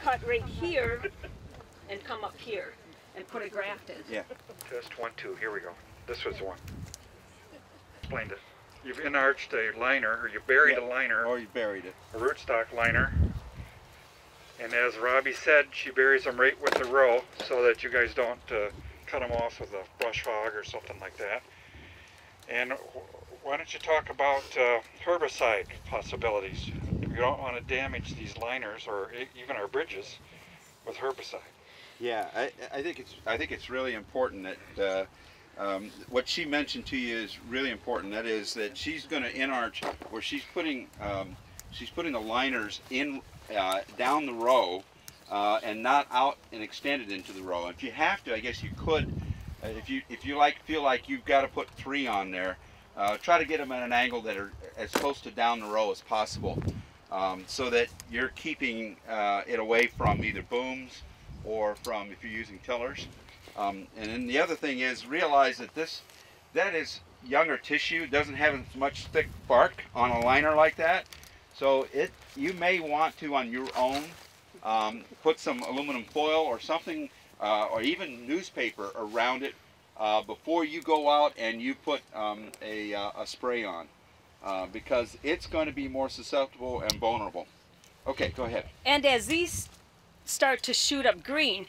cut right here and come up here and put a graft in. Yeah. Test 1, 2. Here we go. This was the one. Explained it. You've inarched a liner, or you buried a liner. Or you buried it. A rootstock liner. And as Robbie said, she buries them right with the row so that you guys don't cut them off with a brush hog or something like that. And why don't you talk about herbicide possibilities? We don't want to damage these liners or even our bridges with herbicide. Yeah, I think it's really important that what she mentioned to you is really important. That is that she's going to inarch where she's putting the liners in down the row and not out and extended into the row. If you have to, I guess you could. If you feel like you've got to put 3 on there, try to get them at an angle that are as close to down the row as possible, so that you're keeping it away from either booms or from if you're using tillers. And then the other thing is realize that that is younger tissue. It doesn't have as much thick bark on a liner like that. So you may want to on your own put some aluminum foil or something or even newspaper around it before you go out and you put a spray on, because it's going to be more susceptible and vulnerable. Okay, go ahead. And as these start to shoot up green,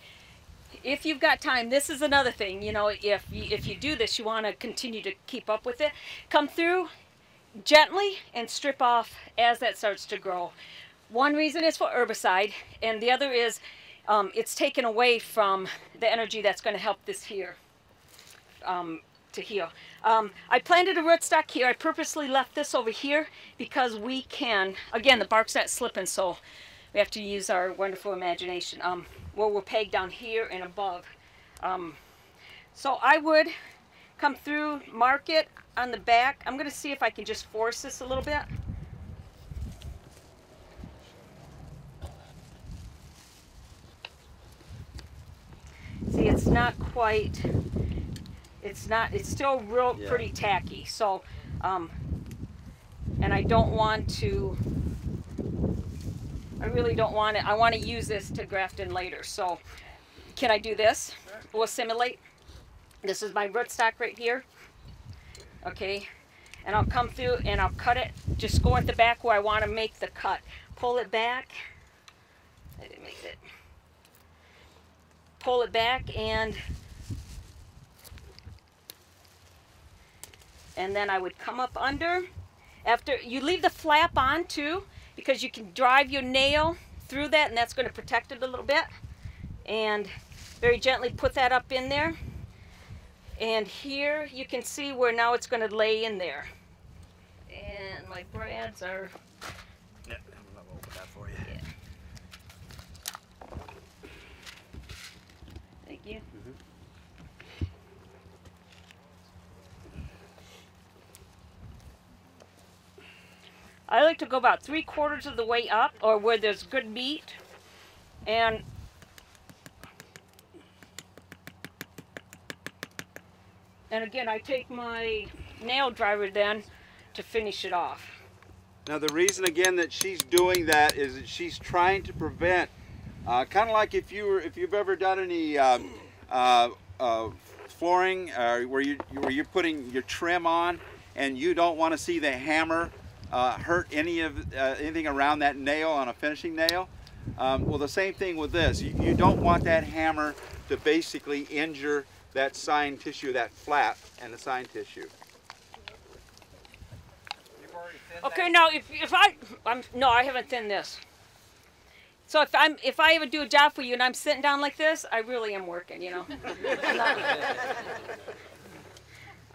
if you've got time, this is another thing, you know, if you do this, you want to continue to keep up with it. Come through gently and strip off as that starts to grow. One reason is for herbicide, and the other is it's taken away from the energy that's going to help this here to heal. I planted a rootstock here. I purposely left this over here because we can, again, the bark's not slipping, so we have to use our wonderful imagination. Where we're pegged down here and above. So I would come through, mark it on the back. I'm going to see if I can just force this a little bit. See, it's not quite, it's still real pretty tacky. So, and I don't want to, I really don't want it. I want to use this to graft in later. So can I do this? We'll assimilate. This is my rootstock right here. Okay. And I'll come through and I'll cut it. Just go at the back where I want to make the cut. Pull it back. I didn't make it. Pull it back and then I would come up under. After you leave the flap on too, because you can drive your nail through that and that's going to protect it a little bit. And very gently put that up in there. And here you can see where now it's going to lay in there. And my brads are... Yeah, I'm going to open that for you. Yeah. Thank you. I like to go about 3/4 of the way up, or where there's good meat, and again I take my nail driver then to finish it off. Now the reason again that she's doing that is that she's trying to prevent, kind of like if you've ever done any flooring where you're putting your trim on and you don't want to see the hammer hurt anything around that nail on a finishing nail. Well, the same thing with this. You don't want that hammer to basically injure that sine tissue, that flap, and the sine tissue. Okay, now no, I haven't thinned this. So if I ever do a job for you and I'm sitting down like this, I really am working, you know.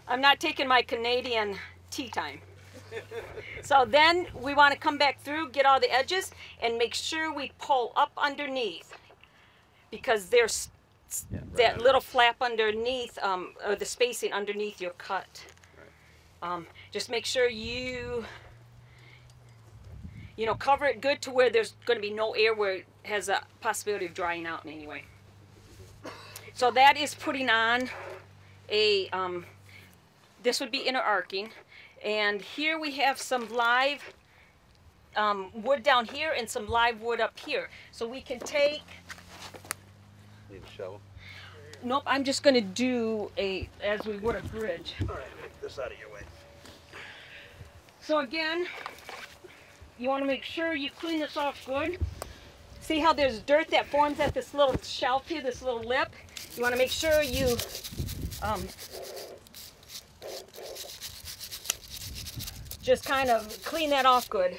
I'm not taking my Canadian tea time. So then we want to come back through, get all the edges, and make sure we pull up underneath, because there's that little flap underneath, or the spacing underneath your cut. Right. Just make sure you cover it good to where there's going to be no air, where it has a possibility of drying out in any way. So that is putting on a, this would be inner arcing. And here we have some live wood down here and some live wood up here. So we can take, Need a shovel? nope, I'm just going to do as we would a bridge. All right, get this out of your way. So again, you want to make sure you clean this off good. See how there's dirt that forms at this little shelf here, this little lip? You want to make sure you just kind of clean that off good.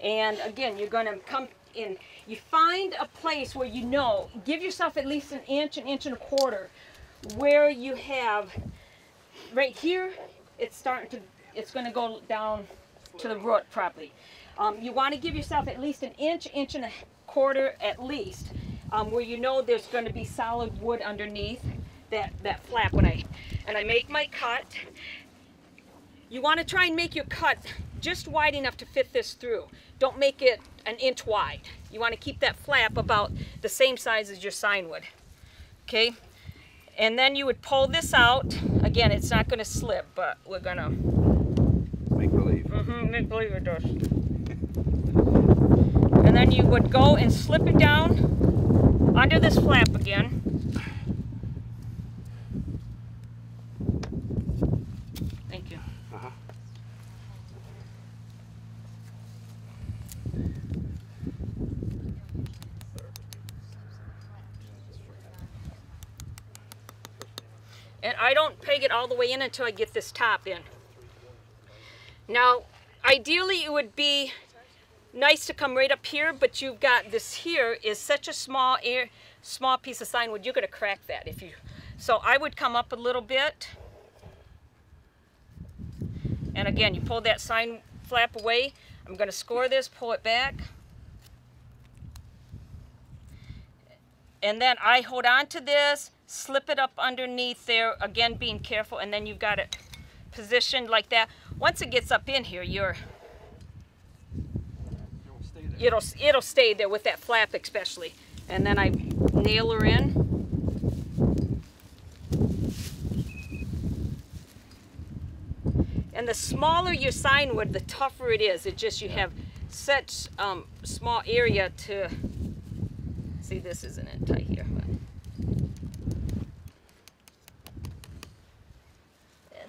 And again, you're going to come in. You find a place where you know, give yourself at least an inch and a quarter, where you have, right here, it's going to go down to the root properly. You want to give yourself at least an inch and a quarter at least, where you know there's going to be solid wood underneath that flap. When I make my cut, you want to try and make your cut just wide enough to fit this through. Don't make it an inch wide. You want to keep that flap about the same size as your sign wood. Okay? And then you would pull this out. Again, it's not going to slip, but we're going to Make believe. make believe it does. And then you would go and slip it down under this flap again. Thank you. And I don't peg it all the way in until I get this top in. Now, ideally it would be nice to come right up here, but you've got this here is such a small piece of sign wood, you're going to crack that if you. So I would come up a little bit. And again, you pull that sign flap away. I'm going to score this, pull it back. And then I hold on to this, slip it up underneath there, again being careful, and then you've got it positioned like that. Once it gets up in here, it'll stay there with that flap especially. And then I nail her in. And the smaller your sign wood, the tougher it is. It just, you have such small area to, see, this isn't it tight here. But.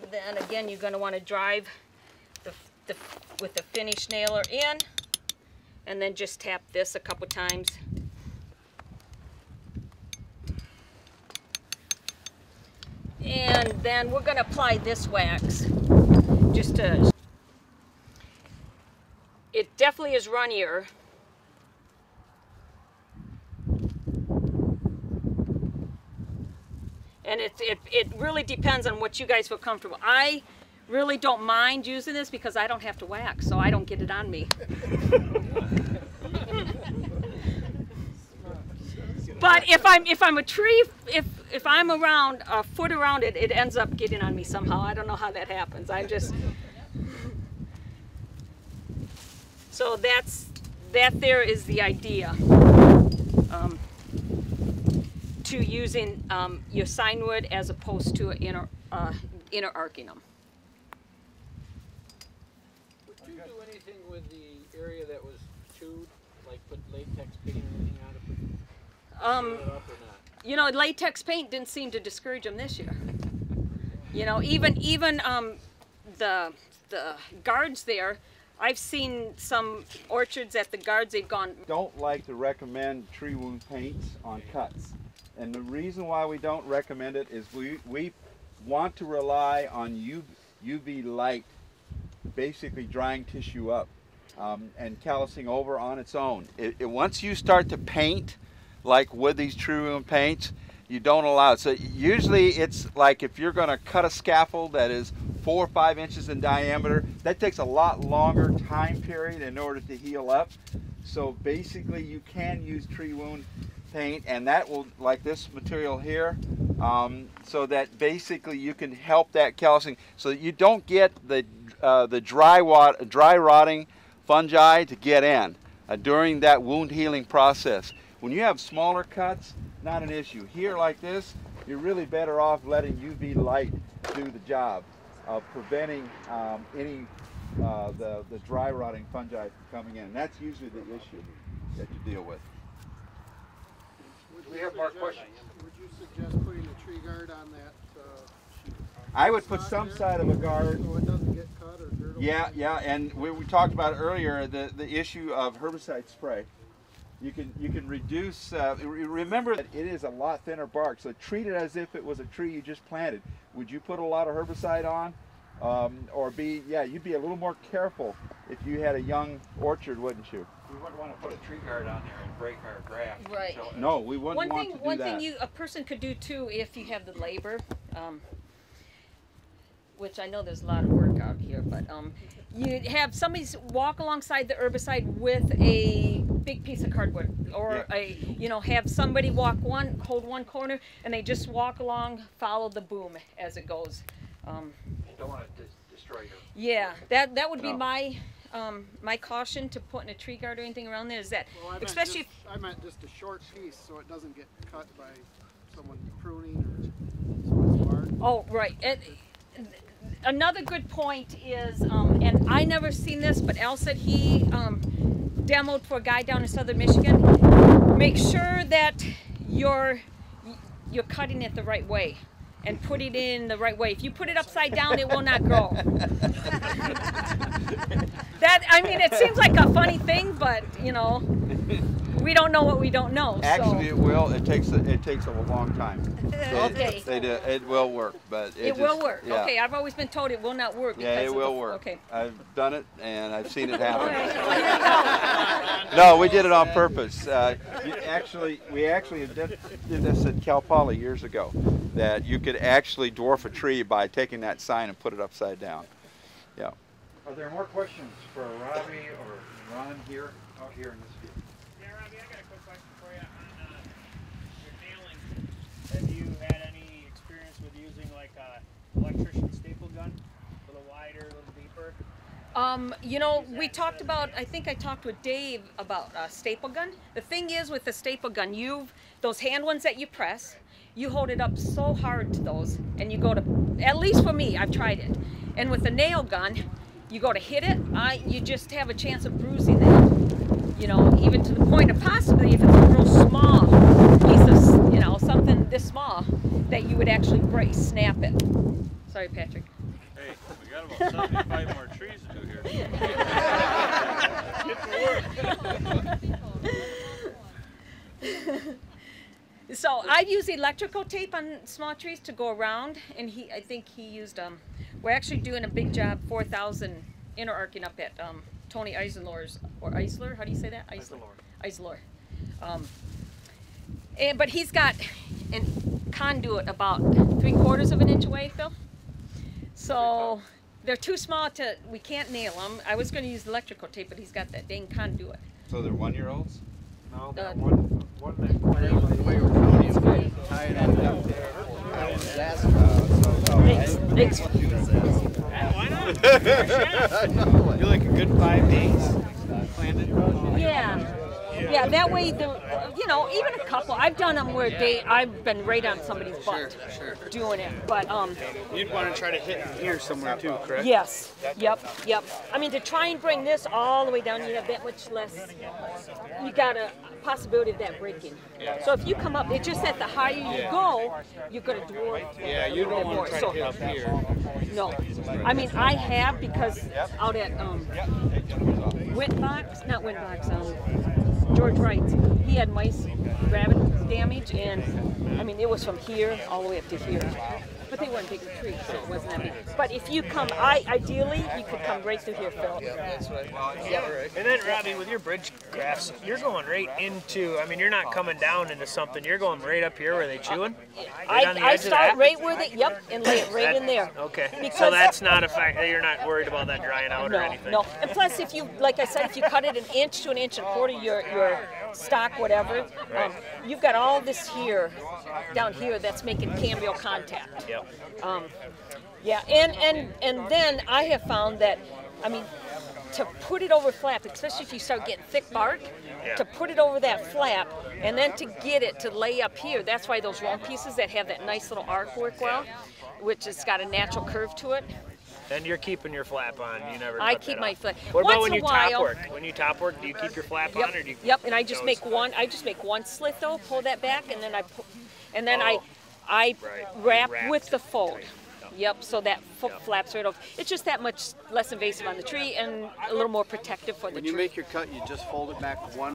And then again, you're going to want to drive with the finish nailer in, and then just tap this a couple times. And then we're going to apply this wax. Just to, it definitely is runnier. And it really depends on what you guys feel comfortable. I really don't mind using this because I don't have to wax, so I don't get it on me. But if I'm a tree, if I'm around a foot around it, it ends up getting on me somehow. I don't know how that happens. I just, so that there is the idea to using your sign wood as opposed to inner arcing them. Would you do anything with the area that was chewed, like put latex paint or anything on it? Seal it up or not? You know, latex paint didn't seem to discourage them this year. You know, even the guards there, I've seen some orchards at the guards, they've gone. Don't like to recommend tree wound paints on cuts. And the reason why we don't recommend it is we want to rely on UV light basically drying tissue up and callousing over on its own. Once you start to paint, like with these tree wound paints, you don't allow it. So usually it's like if you're going to cut a scaffold that is 4 or 5 inches in diameter, that takes a lot longer time period in order to heal up. So basically you can use tree wound paint, and that will, like this material here, so that basically you can help that callousing so that you don't get the dry rotting fungi to get in during that wound healing process. When you have smaller cuts, not an issue. Here like this, you're really better off letting UV light do the job of preventing any the dry rotting fungi coming in. That's usually the issue that you deal with. We have more questions. Would you suggest putting a tree guard on that? I would put some side of a guard. So it doesn't get cut or dirt. Yeah, and we talked about earlier the issue of herbicide spray. You can reduce. Remember that it is a lot thinner bark, so treat it as if it was a tree you just planted. Would you put a lot of herbicide on, or you'd be a little more careful if you had a young orchard, wouldn't you? We wouldn't want to put a tree guard on there and break our graft. Right. No, we wouldn't want to do that. One thing a person could do too, if you have the labor, which I know there's a lot of work out here, but you have somebody walk alongside the herbicide with a big piece of cardboard, or have somebody hold one corner, and they just walk along, follow the boom as it goes. Don't want to destroy your. Yeah, that would be my my caution to putting a tree guard or anything around there is that, Well, especially I meant just a short piece so it doesn't get cut by someone pruning or so it's bark. Oh, right. Another good point is, and I never seen this, but Al said he demoed for a guy down in southern Michigan. Make sure that you're cutting it the right way and put it in the right way. If you put it upside down, it will not grow. It seems like a funny thing, but we don't know what we don't know. Actually, it will. It takes a long time. Okay. It will work, but it will work. Yeah. Okay, I've always been told it will not work. Yeah, it will work. Okay. I've done it and I've seen it happen. Okay. No, we did it on purpose. We actually did this at Cal Poly years ago. That you could actually dwarf a tree by taking that sign and put it upside down. Yeah. Are there more questions for Robbie or Ron out here in this field? Yeah, Robbie, I got a quick question for you on your nailing. Have you had any experience with using like a electrician staple gun? A little wider, a little deeper? We talked about, I think I talked with Dave about a staple gun. The thing is with the staple gun, those hand ones that you press, you hold it up so hard to those, and you go to, at least for me, I've tried it. And with the nail gun, you go to hit it, you just have a chance of bruising that. Even to the point of possibly if it's a real small piece of, something this small, that you would actually snap it. Sorry, Patrick. Hey, we got about 75 more trees to do here. Get to work. So I've used electrical tape on small trees to go around, and I think he used we're actually doing a big job, 4,000 inner arcing up at Tony Eisenlohr's, or Eisler, how do you say that? Eisler. But he's got a conduit about 3/4 of an inch away, Phil. So they're too small we can't nail them. I was going to use electrical tape, but he's got that dang conduit. So they're 1-year-olds? No, one Why not? You're like a good 5 days planted. Yeah, that way, even a couple. I've done them where I've been right on somebody's butt doing it. But You'd want to try to hit here somewhere too, correct? yes, yep. I mean, to try and bring this all the way down, you have that much less. You got a possibility of that breaking. So if you come up, it's just that the higher you go, you're going to dwarf. Yeah, you don't want to try to hit up here. No, I mean I have, because out at George Wright's, he had mice, rabbit damage, and I mean it was from here all the way up to here. But they weren't bigger trees, so it wasn't that big. But if you come, ideally, you could come right through here, Phil. Yeah, that's right. And then, Robbie, with your bridge grafts, you're going right into, you're not coming down into something. You're going right up here where they chewing? I start right with it, yep, and lay it right in there. Okay. Because so that's not a fact. You're not worried about that drying out or anything? No. And plus, if you, like I said, if you cut it 1 inch to 1.25 inches, your stock, whatever, you've got all this here, down here, that's making cambial contact. Yep. And then I have found that, to put it over flap, especially if you start getting thick bark, to put it over that flap, and then to get it to lay up here. That's why those long pieces that have that nice little arc work well, which has got a natural curve to it. Then you're keeping your flap on. You never. I cut keep that my off. flap. What about Once when in you a while, top work? When you top work, do you keep your flap Yep. on, or do you? Yep, and I just No, make it's- one. I just make one slit though. Pull that back, and then and then Oh. I Right. wrap Wrap with the tight. fold. Yep, so that Yep. flaps right over. It's just that much less invasive on the tree and a little more protective for the When tree. you make your cut, you just fold it back one